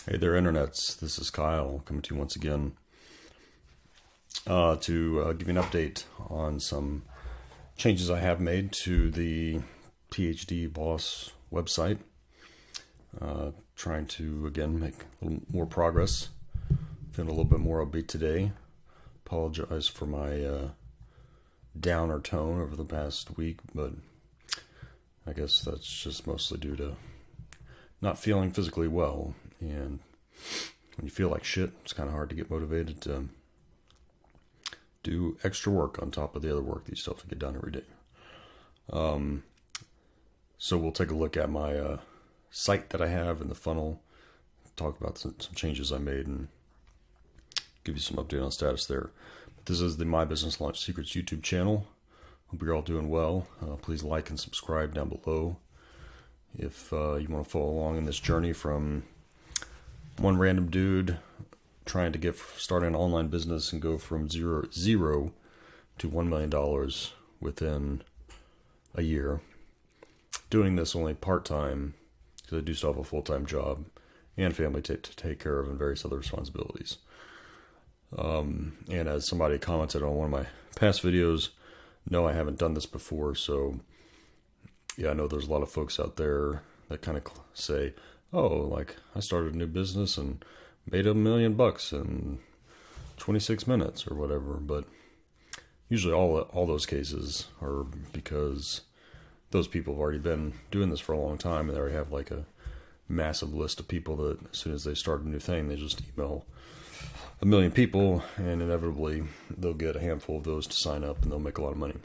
Hey there, internets. This is Kyle coming to you once again to give you an update on some changes I have made to the PhD Boss website. Trying to, again, make a little more progress. Feeling a little bit more upbeat today. Apologize for my downer tone over the past week, but I guess that's just mostly due to not feeling physically well. And when you feel like shit, it's kind of hard to get motivated to do extra work on top of the other work that you still have to get done every day. So we'll take a look at my site that I have in the funnel, talk about some changes I made, and give you some update on status there. But this is the My Business Launch Secrets YouTube channel. Hope you're all doing well. Please like and subscribe down below if you want to follow along in this journey from one random dude trying to get started an online business and go from zero to $1 million within a year. Doing this only part-time because I do still have a full-time job and family to take care of and various other responsibilities. And as somebody commented on one of my past videos, no, I haven't done this before. So yeah, I know there's a lot of folks out there that kind of say, oh, like I started a new business and made $1 million in 26 minutes or whatever. But usually all those cases are because those people have already been doing this for a long time, and they already have like a massive list of people that as soon as they start a new thing, they just email 1 million people, and inevitably they'll get a handful of those to sign up and they'll make a lot of money.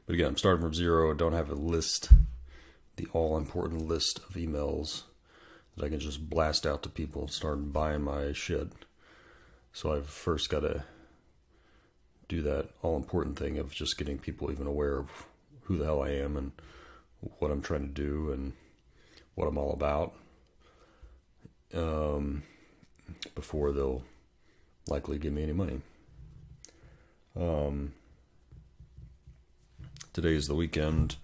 But again, I'm starting from zero. I don't have a list, the all-important list of emails that I can just blast out to people and start buying my shit. So I've first got to do that all-important thing of just getting people even aware of who the hell I am and what I'm trying to do and what I'm all about, before they'll likely give me any money. Today is the weekend,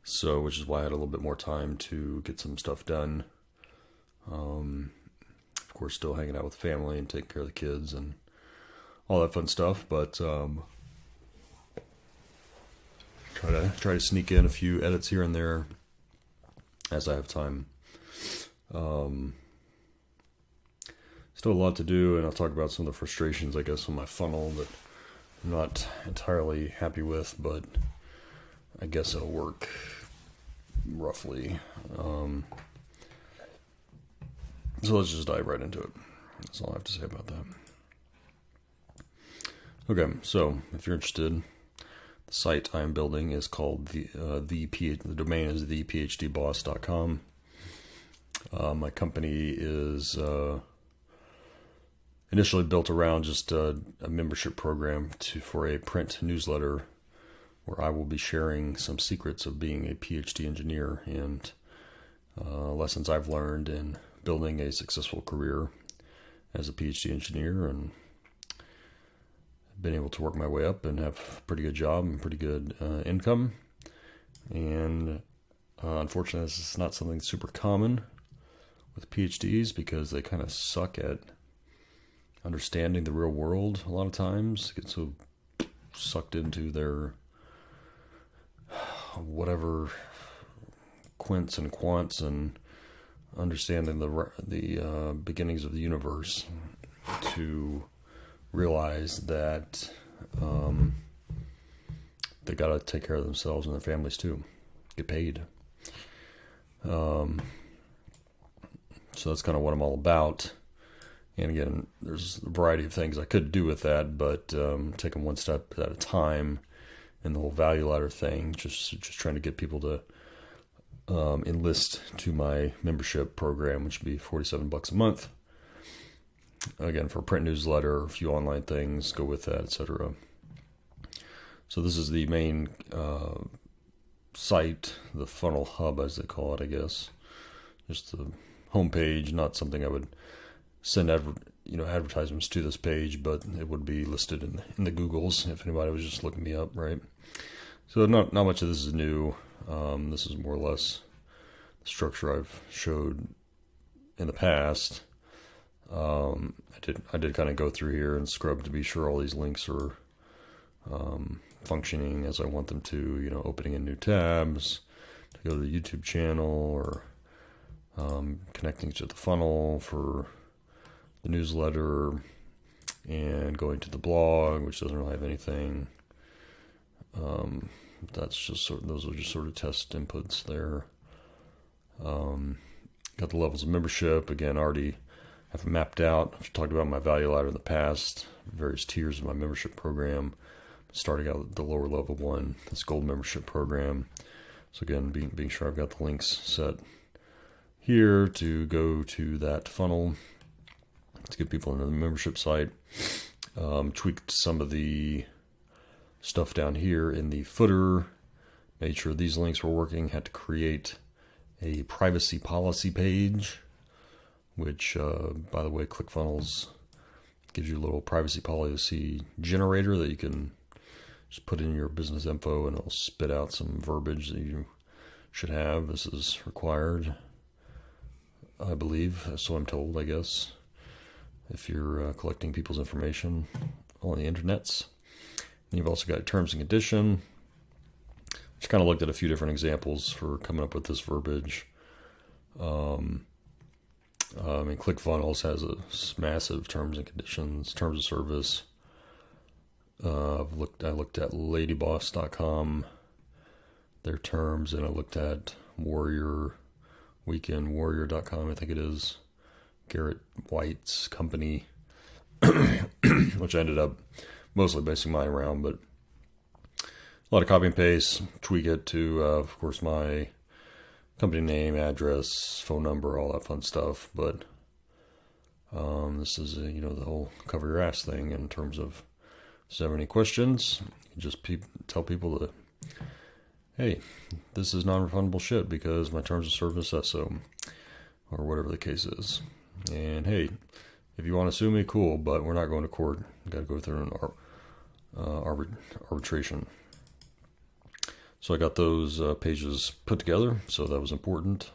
so which is why I had a little bit more time to get some stuff done. Of course, still hanging out with family and taking care of the kids and all that fun stuff, but try to sneak in a few edits here and there as I have time. Still a lot to do, and I'll talk about some of the frustrations, I guess, on my funnel that I'm not entirely happy with, but I guess it'll work roughly. So let's just dive right into it. That's all I have to say about that. Okay, so if you're interested, the site I'm building is called the domain is thephdboss.com. My company is initially built around just a membership program for a print newsletter where I will be sharing some secrets of being a PhD engineer and lessons I've learned in building a successful career as a PhD engineer, and been able to work my way up and have a pretty good job and pretty good income. And unfortunately, this is not something super common with PhDs because they kind of suck at understanding the real world a lot of times. Get so sucked into their whatever quints and quants and understanding the beginnings of the universe to realize that they got to take care of themselves and their families too, get paid. So that's kind of what I'm all about. And again, there's a variety of things I could do with that, but taking one step at a time, and the whole value ladder thing, just trying to get people to enlist to my membership program, which would be $47 a month. Again, for a print newsletter, a few online things go with that, etc. So this is the main site, the funnel hub, as they call it, I guess. Just the homepage, not something I would send advertisements to this page, but it would be listed in the Googles if anybody was just looking me up, right? So not much of this is new. This is more or less the structure I've showed in the past, I did kind of go through here and scrub to be sure all these links are functioning as I want them to, opening in new tabs, to go to the YouTube channel, or connecting to the funnel for the newsletter, and going to the blog, which doesn't really have anything. That's just those are just sort of test inputs there. Got the levels of membership. Again, already have mapped out. I've talked about my value ladder in the past, various tiers of my membership program. Starting out at the lower level one, this gold membership program. So again, being sure I've got the links set here to go to that funnel to get people into the membership site. Tweaked some of the stuff down here in the footer. Made sure these links were working. Had to create a privacy policy page, which, by the way, Clickfunnels gives you a little privacy policy generator that you can just put in your business info, and it'll spit out some verbiage that you should have. This is required, I believe, so I'm told, I guess, if you're collecting people's information on the internets. And you've also got terms and condition, which kind of looked at a few different examples for coming up with this verbiage. ClickFunnels has a massive terms and conditions, terms of service. I looked at LadyBoss.com, their terms, and I looked at WeekendWarrior.com, I think it is, Garrett White's company, which I ended up mostly basing mine around, but a lot of copy and paste, tweak it to, of course, my company name, address, phone number, all that fun stuff. But this is, the whole cover your ass thing in terms of, if you have any questions, just tell people that, hey, this is non-refundable shit because my terms of service says so, or whatever the case is. And hey, if you want to sue me, cool, but we're not going to court. Got to go through an arbitration. So I got those pages put together, so that was important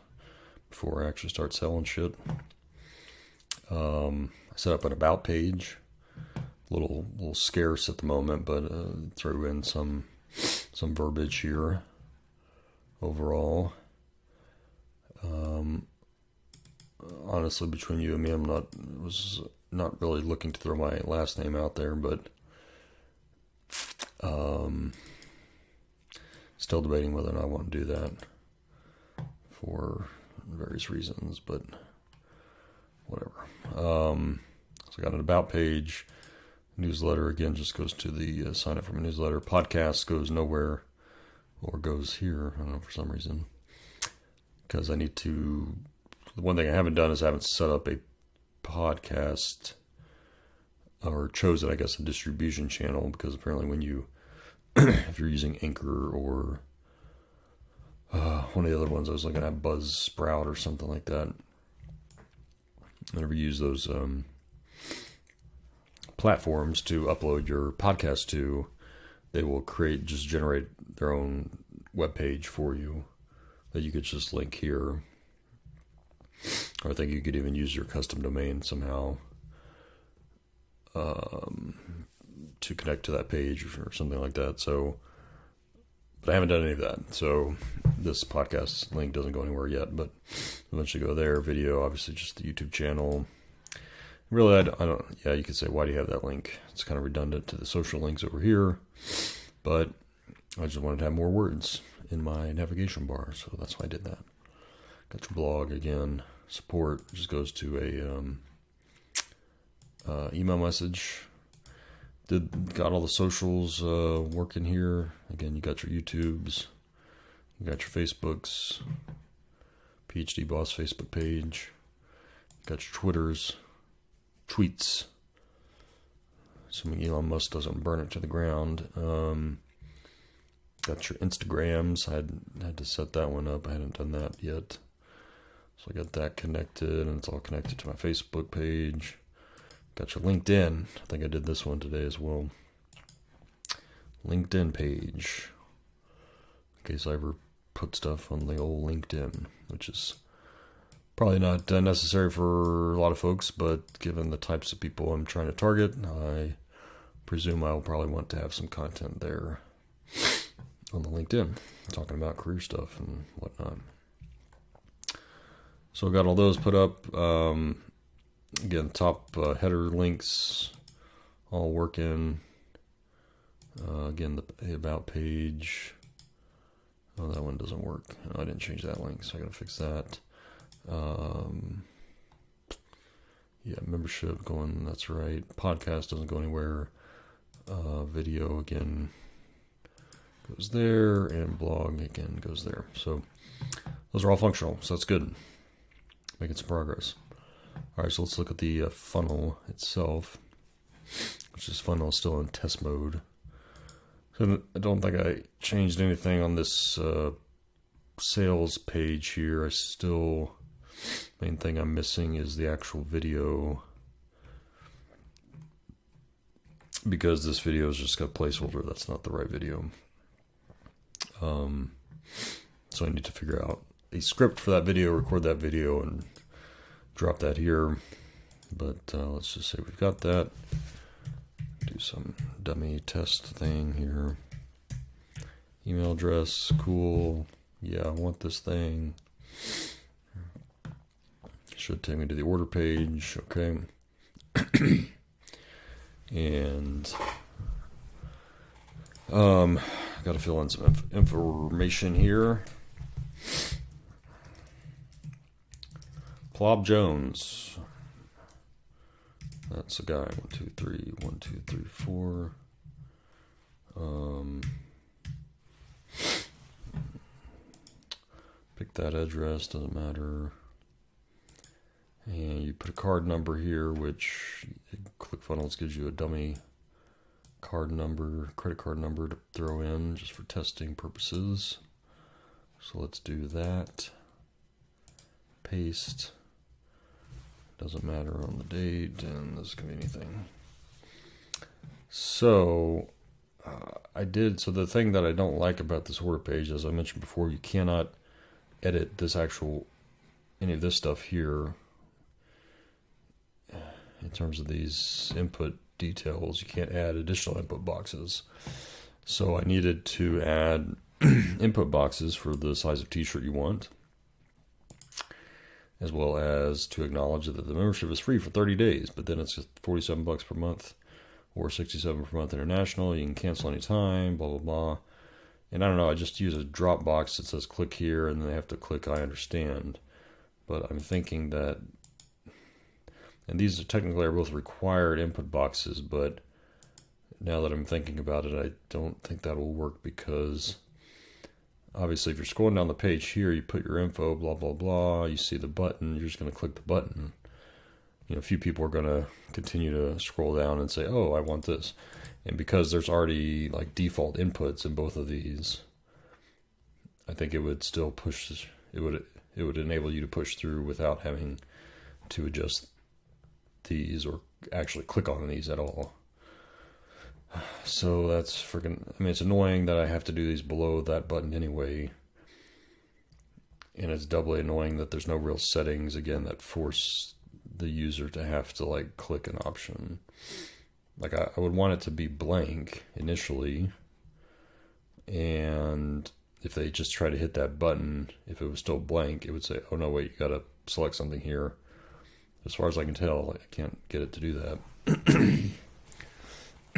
before I actually start selling shit. I set up an about page, a little scarce at the moment, but threw in some verbiage here overall. Honestly, between you and me, was not really looking to throw my last name out there, but still debating whether or not I want to do that for various reasons, but whatever. So I got an about page. Newsletter, again, just goes to the sign up for my newsletter. Podcast goes nowhere, or goes here, I don't know, for some reason, because I need to. The one thing I haven't done is I haven't set up a podcast, or chosen, I guess, a distribution channel, because apparently when you, if you're using Anchor or one of the other ones I was looking at, Buzzsprout or something like that, whenever you use those platforms to upload your podcast to, they will generate their own web page for you that you could just link here. Or I think you could even use your custom domain somehow to connect to that page or something like that. So, but I haven't done any of that. So this podcast link doesn't go anywhere yet, but eventually go there. Video, obviously just the YouTube channel. Really, I don't, yeah, you could say, why do you have that link? It's kind of redundant to the social links over here, but I just wanted to have more words in my navigation bar. So that's why I did that. Got your blog again. Support just goes to a email message. Got all the socials working here. Again, you got your YouTubes, you got your Facebooks, PhD Boss Facebook page, got your tweets. Assuming Elon Musk doesn't burn it to the ground. Got your Instagrams. I had to set that one up. I hadn't done that yet. So I got that connected, and it's all connected to my Facebook page. Got your LinkedIn. I think I did this one today as well. LinkedIn page. In case I ever put stuff on the old LinkedIn, which is Probably not necessary for a lot of folks, but given the types of people I'm trying to target, I presume I'll probably want to have some content there on the LinkedIn, talking about career stuff and whatnot. So I got all those put up. Again, top header links all working. Again, the about page. Oh, that one doesn't work. Oh, I didn't change that link, so I gotta fix that. Yeah, membership going, that's right. Podcast doesn't go anywhere. Video again goes there, and blog again goes there. So those are all functional, so that's good. Making some progress. All right, so let's look at the funnel itself, which is funnel still in test mode. So I don't think I changed anything on this sales page here. Main thing I'm missing is the actual video, because this video is just got a placeholder. That's not the right video. So I need to figure out a script for that video, record that video, and drop that here. But let's just say we've got that. Do some dummy test thing here. Email address, cool. Yeah, I want this thing. Should take me to the order page. Okay. And got to fill in some information here. Plob Jones. That's a guy. 1, 2, 3. 1, 2, 3, 4. Pick that address. Doesn't matter. And you put a card number here, which Clickfunnels gives you a dummy card number, credit card number to throw in just for testing purposes. So let's do that. Paste. Doesn't matter on the date, and this can be anything. So so the thing that I don't like about this order page, as I mentioned before, you cannot edit any of this stuff here. In terms of these input details, you can't add additional input boxes. So I needed to add input boxes for the size of t-shirt you want, as well as to acknowledge that the membership is free for 30 days, but then it's just $47 per month or $67 per month international. You can cancel anytime, blah, blah, blah. And I don't know, I just use a drop box that says click here, and then they have to click I understand. But I'm thinking that, and these are technically both required input boxes, but now that I'm thinking about it, I don't think that will work, because obviously if you're scrolling down the page here, you put your info, blah, blah, blah, you see the button, you're just going to click the button. A few people are going to continue to scroll down and say, oh, I want this. And because there's already like default inputs in both of these, I think it would still push, it would enable you to push through without having to adjust these or actually click on these at all. So that's it's annoying that I have to do these below that button anyway. And it's doubly annoying that there's no real settings, again, that force the user to have to like click an option. Like I would want it to be blank initially, and if they just try to hit that button, if it was still blank, it would say, oh no, wait, you gotta select something here. As far as I can tell, I can't get it to do that.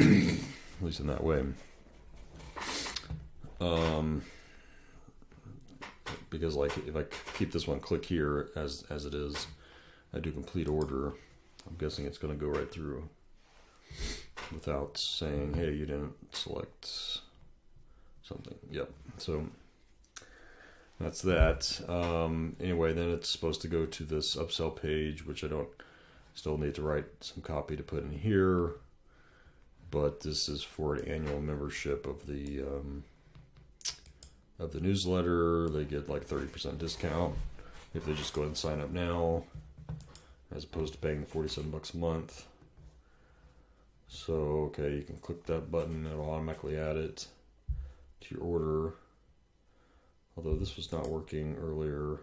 At least in that way. Because like if I keep this one click here as it is, I do complete order, I'm guessing it's going to go right through without saying, hey, you didn't select something. Yep. So that's that. Anyway, then it's supposed to go to this upsell page, which I still need to write some copy to put in here. But this is for an annual membership of the newsletter. They get like 30% discount if they just go ahead and sign up now, as opposed to paying $47 a month. So, okay, you can click that button. It'll automatically add it to your order. Although this was not working earlier.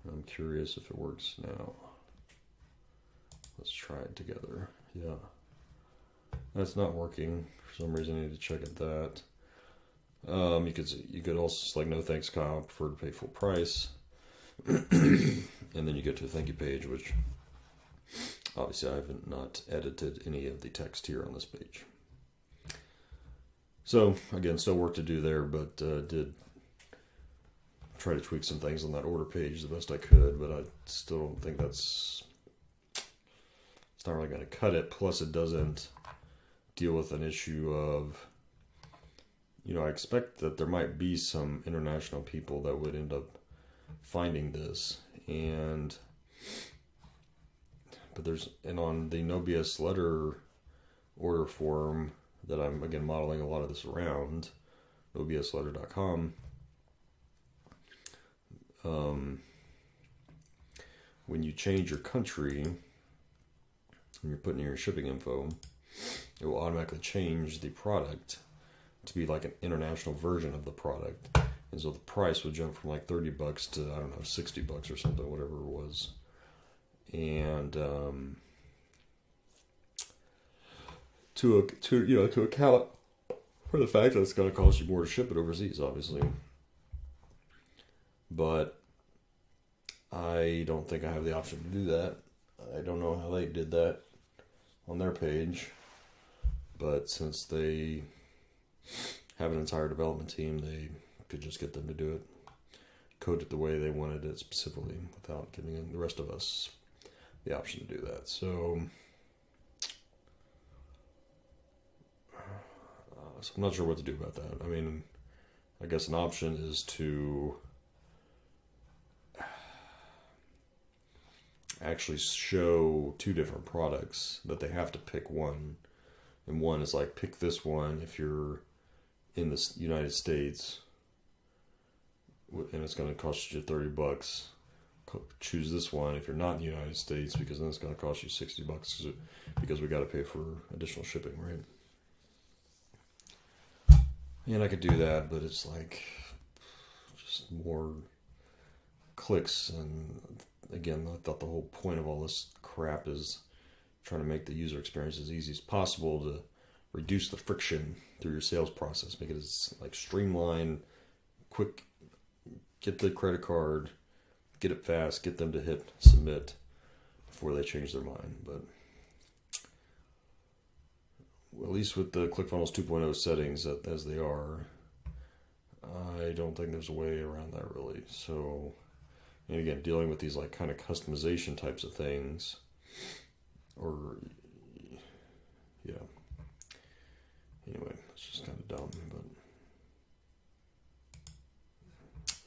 I'm curious if it works now. Let's try it together. Yeah. That's not working. For some reason I need to check at that. You could also select no thanks, Kyle, prefer to pay full price. And then you get to a thank you page, which obviously I haven't not edited any of the text here on this page. So again, still work to do there, but did try to tweak some things on that order page the best I could, but I still don't think it's not really going to cut it. Plus it doesn't deal with an issue of, I expect that there might be some international people that would end up finding this, but on the No BS letter order form that I'm again modeling a lot of this around, nobsletter.com, when you change your country and you're putting in your shipping info, it will automatically change the product to be like an international version of the product. And so the price would jump from like $30 to, I don't know, $60 or something, whatever it was. And to account for the fact that it's going to cost you more to ship it overseas, obviously. But I don't think I have the option to do that. I don't know how they did that on their page. But since they have an entire development team, they could just get them to do it, code it the way they wanted it specifically, without giving the rest of us the option to do that. So I'm not sure what to do about that. I mean, I guess an option is to actually show two different products, that they have to pick one. And one is like, pick this one if you're in the United States, and it's going to cost you $30. Choose this one if you're not in the United States, because then it's going to cost you $60 because we got to pay for additional shipping, right? And I could do that, but it's like just more clicks. And again, I thought the whole point of all this crap is trying to make the user experience as easy as possible to reduce the friction through your sales process, make it as like streamlined, quick. Get the credit card, get it fast, get them to hit submit before they change their mind. But at least with the Clickfunnels 2.0 settings as they are, I don't think there's a way around that really. So, and again, dealing with these like kind of customization types of things, or yeah. Anyway, it's just kind of dumb, but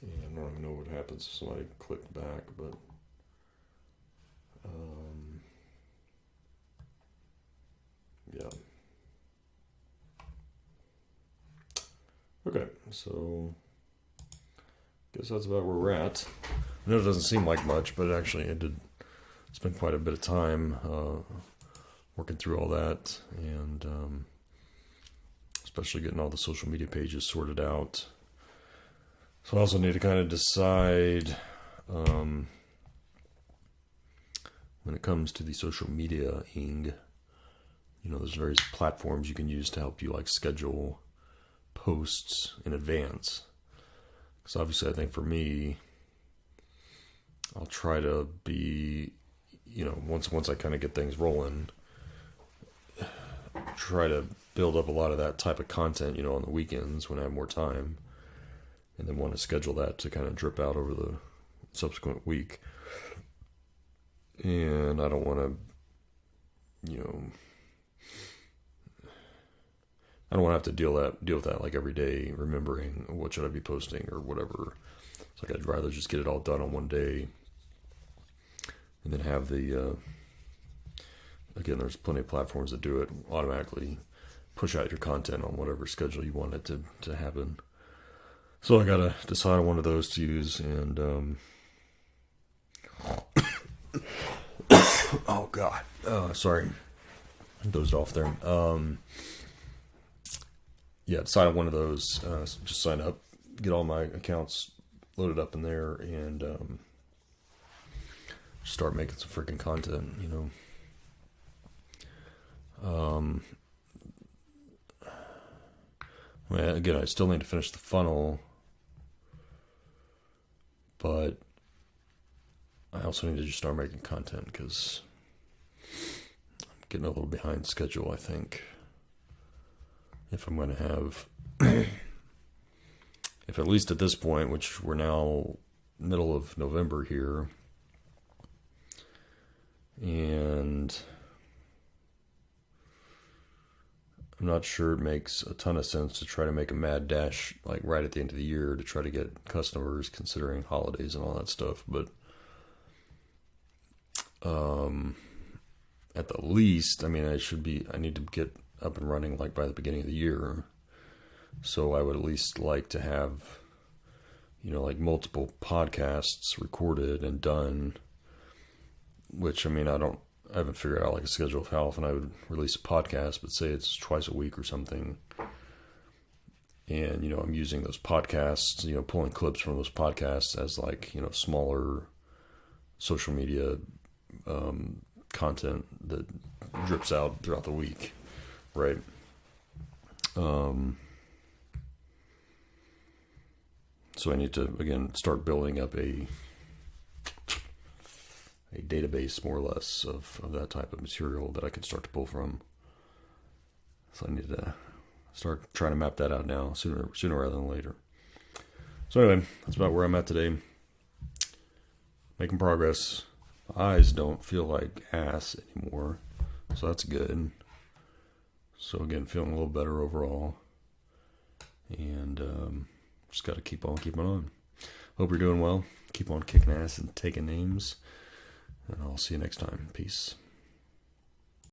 yeah, I don't even know what happens if somebody clicked back, but yeah. Okay, so I guess that's about where we're at. I know it doesn't seem like much, but actually I did spend quite a bit of time working through all that, and especially getting all the social media pages sorted out. So I also need to kind of decide when it comes to the social media-ing, there's various platforms you can use to help you like schedule posts in advance. Because obviously I think for me, I'll try to be, once I kind of get things rolling, try to build up a lot of that type of content, on the weekends when I have more time, and then want to schedule that to kind of drip out over the subsequent week. And I don't want to, I don't want to have to deal with that like every day, remembering what should I be posting or whatever. It's like I'd rather just get it all done on one day, and then have the again, there's plenty of platforms that do it automatically, push out your content on whatever schedule you want it to happen. So I gotta decide on one of those to use, and oh god, sorry, I dozed off there. Yeah, decide on one of those. Just sign up, get all my accounts loaded up in there, and start making some freaking content, Again, I still need to finish the funnel, but I also need to just start making content because I'm getting a little behind schedule, I think. If I'm going to have, if at least at this point, which we're now middle of November here, and I'm not sure it makes a ton of sense to try to make a mad dash like right at the end of the year to try to get customers, considering holidays and all that stuff. But at the least, I mean, I need to get up and running like by the beginning of the year. So I would at least like to have, like multiple podcasts recorded and done, which, I mean, I haven't figured out like a schedule of how often I would release a podcast, but say it's twice a week or something. And, I'm using those podcasts, pulling clips from those podcasts as like, smaller social media content that drips out throughout the week. Right. So I need to, again, start building up a database, more or less, of that type of material that I can start to pull from. So I need to start trying to map that out now, sooner rather than later. So anyway, that's about where I'm at today. Making progress. My eyes don't feel like ass anymore, so that's good. So again, feeling a little better overall. And just got to keep on keeping on. Hope you're doing well. Keep on kicking ass and taking names. And I'll see you next time. Peace.